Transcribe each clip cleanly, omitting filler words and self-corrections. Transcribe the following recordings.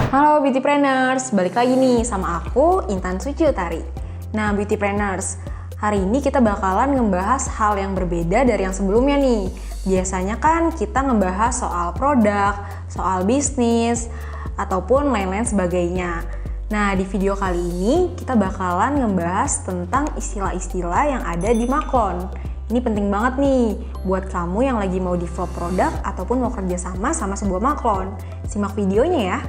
Halo Beautypreneurs, balik lagi nih sama aku Intan Suci Utari. Nah Beautypreneurs, hari ini kita bakalan ngebahas hal yang berbeda dari yang sebelumnya nih. Biasanya kan kita ngebahas soal produk, soal bisnis, ataupun lain-lain sebagainya. Nah di video kali ini kita bakalan ngebahas tentang istilah-istilah yang ada di Maklon. Ini penting banget nih buat kamu yang lagi mau develop produk ataupun mau kerjasama sama sebuah Maklon. Simak videonya ya.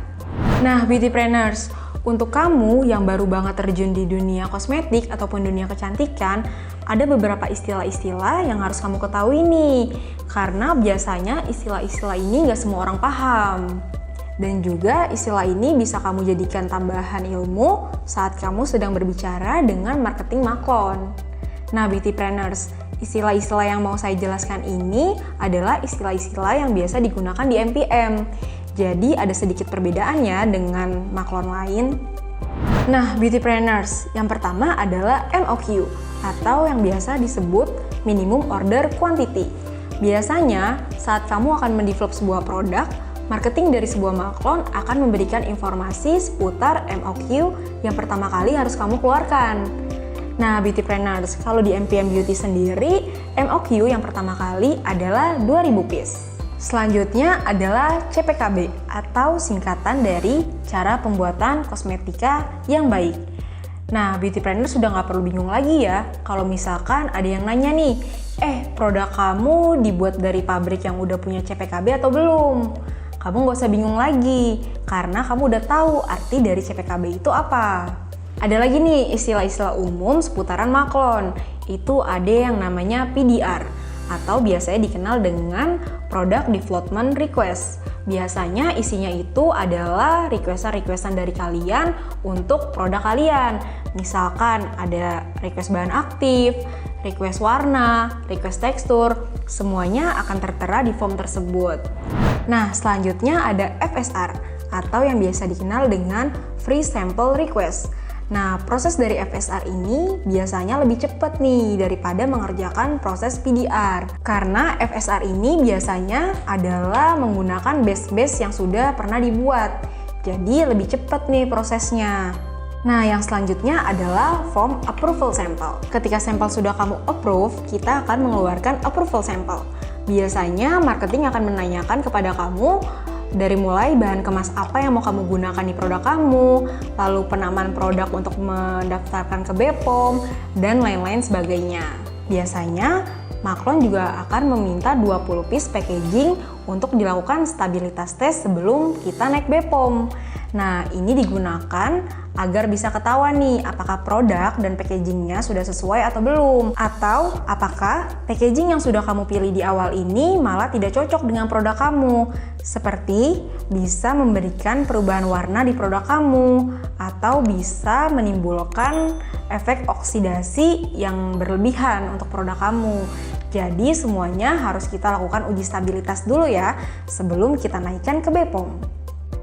Nah, Beautypreneurs, untuk kamu yang baru banget terjun di dunia kosmetik ataupun dunia kecantikan, ada beberapa istilah-istilah yang harus kamu ketahui nih. Karena biasanya istilah-istilah ini nggak semua orang paham. Dan juga istilah ini bisa kamu jadikan tambahan ilmu saat kamu sedang berbicara dengan marketing Maklon. Nah, Beautypreneurs, istilah-istilah yang mau saya jelaskan ini adalah istilah-istilah yang biasa digunakan di MPM. Jadi ada sedikit perbedaannya dengan Maklon lain. Nah, Beautypreneurs, yang pertama adalah MOQ atau yang biasa disebut Minimum Order Quantity. Biasanya, saat kamu akan mendevelop sebuah produk, marketing dari sebuah Maklon akan memberikan informasi seputar MOQ yang pertama kali harus kamu keluarkan. Nah, Beautypreneurs, kalau di MPM Beauty sendiri, MOQ yang pertama kali adalah 2000 piece. Selanjutnya adalah CPKB atau singkatan dari cara pembuatan kosmetika yang baik. Nah, Beautypreneurs sudah nggak perlu bingung lagi ya kalau misalkan ada yang nanya nih, produk kamu dibuat dari pabrik yang udah punya CPKB atau belum? Kamu nggak usah bingung lagi karena kamu udah tahu arti dari CPKB itu apa. Ada lagi nih istilah-istilah umum seputaran Maklon. Itu ada yang namanya PDR atau biasanya dikenal dengan Product Development Request. Biasanya isinya itu adalah requestan dari kalian untuk produk kalian. Misalkan ada request bahan aktif, request warna, request tekstur, semuanya akan tertera di form tersebut. Nah, selanjutnya ada FSR atau yang biasa dikenal dengan Free Sample Request. Nah, proses dari FSR ini biasanya lebih cepat nih daripada mengerjakan proses PDR. Karena FSR ini biasanya adalah menggunakan batch-batch yang sudah pernah dibuat. Jadi lebih cepat nih prosesnya. Nah, yang selanjutnya adalah form approval sample. Ketika sampel sudah kamu approve, kita akan mengeluarkan approval sample. Biasanya marketing akan menanyakan kepada kamu dari mulai bahan kemas apa yang mau kamu gunakan di produk kamu, lalu penamaan produk untuk mendaftarkan ke BPOM, dan lain-lain sebagainya. Biasanya, Maklon juga akan meminta 20 piece packaging untuk dilakukan stabilitas tes sebelum kita naik BPOM. Nah, ini digunakan agar bisa ketahuan nih apakah produk dan packagingnya sudah sesuai atau belum. Atau apakah packaging yang sudah kamu pilih di awal ini malah tidak cocok dengan produk kamu. Seperti bisa memberikan perubahan warna di produk kamu atau bisa menimbulkan efek oksidasi yang berlebihan untuk produk kamu. Jadi semuanya harus kita lakukan uji stabilitas dulu ya sebelum kita naikkan ke BPOM.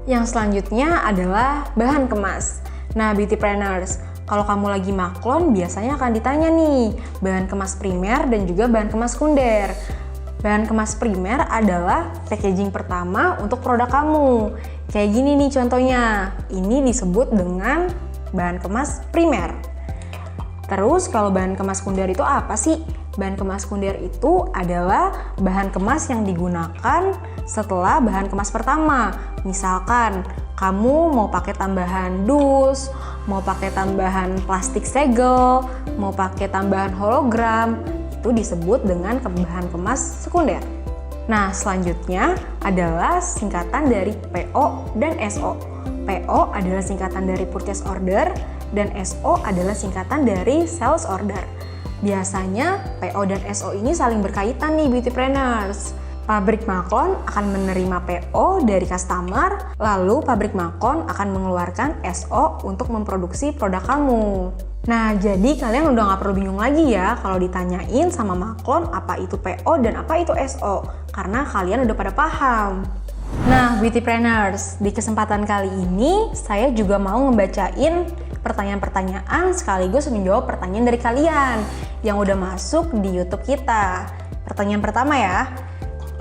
Yang selanjutnya adalah bahan kemas. Nah, Beautypreneurs, kalau kamu lagi Maklon biasanya akan ditanya nih, bahan kemas primer dan juga bahan kemas sekunder. Bahan kemas primer adalah packaging pertama untuk produk kamu. Kayak gini nih contohnya, ini disebut dengan bahan kemas primer. Terus kalau bahan kemas sekunder itu apa sih? Bahan kemas sekunder itu adalah bahan kemas yang digunakan setelah bahan kemas pertama. Misalkan kamu mau pakai tambahan dus, mau pakai tambahan plastik segel, mau pakai tambahan hologram, itu disebut dengan bahan kemas sekunder. Nah, selanjutnya adalah singkatan dari PO dan SO. PO adalah singkatan dari purchase order dan SO adalah singkatan dari sales order. Biasanya PO dan SO ini saling berkaitan nih Beautypreneurs. Pabrik Maklon akan menerima PO dari customer, lalu pabrik Maklon akan mengeluarkan SO untuk memproduksi produk kamu. Nah, jadi kalian udah nggak perlu bingung lagi ya kalau ditanyain sama Maklon apa itu PO dan apa itu SO, karena kalian udah pada paham. Nah, Beautypreneurs, di kesempatan kali ini saya juga mau ngebacain pertanyaan-pertanyaan sekaligus menjawab pertanyaan dari kalian yang udah masuk di YouTube kita. Pertanyaan pertama ya,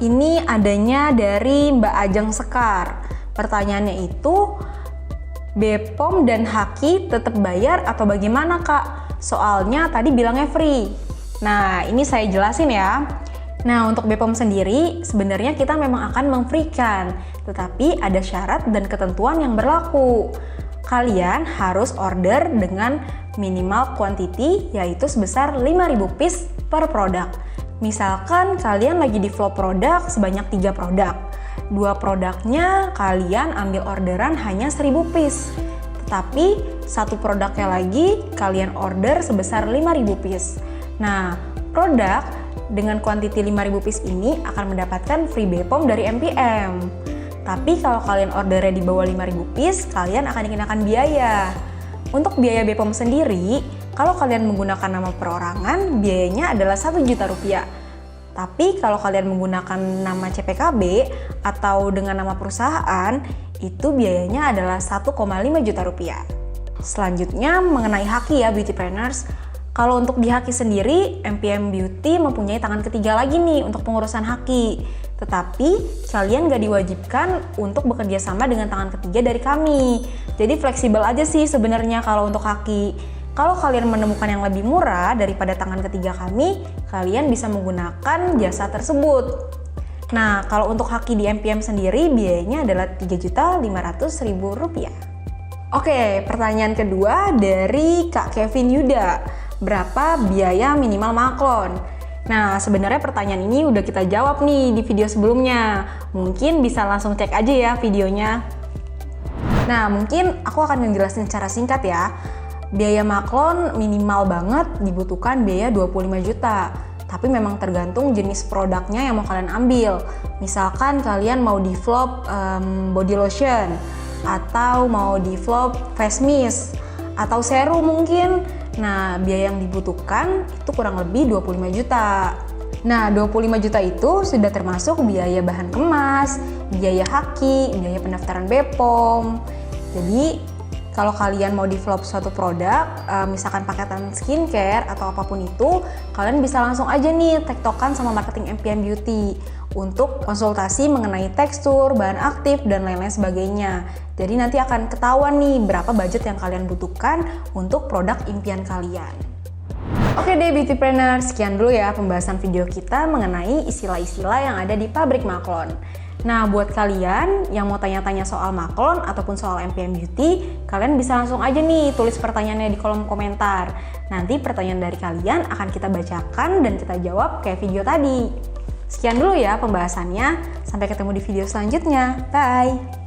ini adanya dari Mbak Ajeng Sekar. Pertanyaannya itu, BPOM dan Haki tetap bayar atau bagaimana Kak? Soalnya tadi bilangnya free. Nah, ini saya jelasin ya. Nah, untuk BPOM sendiri sebenarnya kita memang akan meng-free-kan, tetapi ada syarat dan ketentuan yang berlaku. Kalian harus order dengan minimal quantity yaitu sebesar 5.000 piece per produk. Misalkan kalian lagi di flow produk sebanyak 3 produk. 2 produknya kalian ambil orderan hanya 1.000 piece. Tetapi 1 produknya lagi kalian order sebesar 5.000 piece. Nah, produk dengan kuantiti 5.000 piece ini akan mendapatkan free BPOM dari MPM. Tapi kalau kalian ordernya di bawah 5.000 piece, kalian akan dikenakan biaya. Untuk biaya BPOM sendiri, kalau kalian menggunakan nama perorangan, biayanya adalah Rp1.000.000. Tapi kalau kalian menggunakan nama CPKB atau dengan nama perusahaan, itu biayanya adalah Rp1,5 juta. Selanjutnya mengenai Haki ya Beautypreneurs. Kalau untuk di Haki sendiri, MPM Beauty mempunyai tangan ketiga lagi nih untuk pengurusan Haki. Tetapi kalian gak diwajibkan untuk bekerja sama dengan tangan ketiga dari kami. Jadi fleksibel aja sih sebenarnya kalau untuk Haki. Kalau kalian menemukan yang lebih murah daripada tangan ketiga kami, kalian bisa menggunakan jasa tersebut. Nah, kalau untuk Haki di MPM sendiri biayanya adalah Rp3.500.000. Oke, pertanyaan kedua dari Kak Kevin Yuda. Berapa biaya minimal maklon? Nah, sebenarnya pertanyaan ini udah kita jawab nih di video sebelumnya. Mungkin bisa langsung cek aja ya videonya. Nah, mungkin aku akan menjelaskan secara singkat ya. Biaya maklon minimal banget dibutuhkan biaya 25 juta. Tapi memang tergantung jenis produknya yang mau kalian ambil. Misalkan kalian mau develop body lotion, atau mau develop face mist, atau serum mungkin. Nah, biaya yang dibutuhkan itu kurang lebih 25 juta. Nah, 25 juta itu sudah termasuk biaya bahan kemas, biaya Haki, biaya pendaftaran BPOM. Jadi, kalau kalian mau develop suatu produk, misalkan paketan skincare atau apapun itu, kalian bisa langsung aja nih tektokan sama marketing MPM Beauty untuk konsultasi mengenai tekstur, bahan aktif, dan lain-lain sebagainya. Jadi nanti akan ketahuan nih berapa budget yang kalian butuhkan untuk produk impian kalian. Oke deh Beautypreneurs, sekian dulu ya pembahasan video kita mengenai istilah-istilah yang ada di pabrik maklon. Nah, buat kalian yang mau tanya-tanya soal maklon ataupun soal MPM Beauty, kalian bisa langsung aja nih tulis pertanyaannya di kolom komentar. Nanti pertanyaan dari kalian akan kita bacakan dan kita jawab kayak video tadi. Sekian dulu ya pembahasannya, sampai ketemu di video selanjutnya. Bye!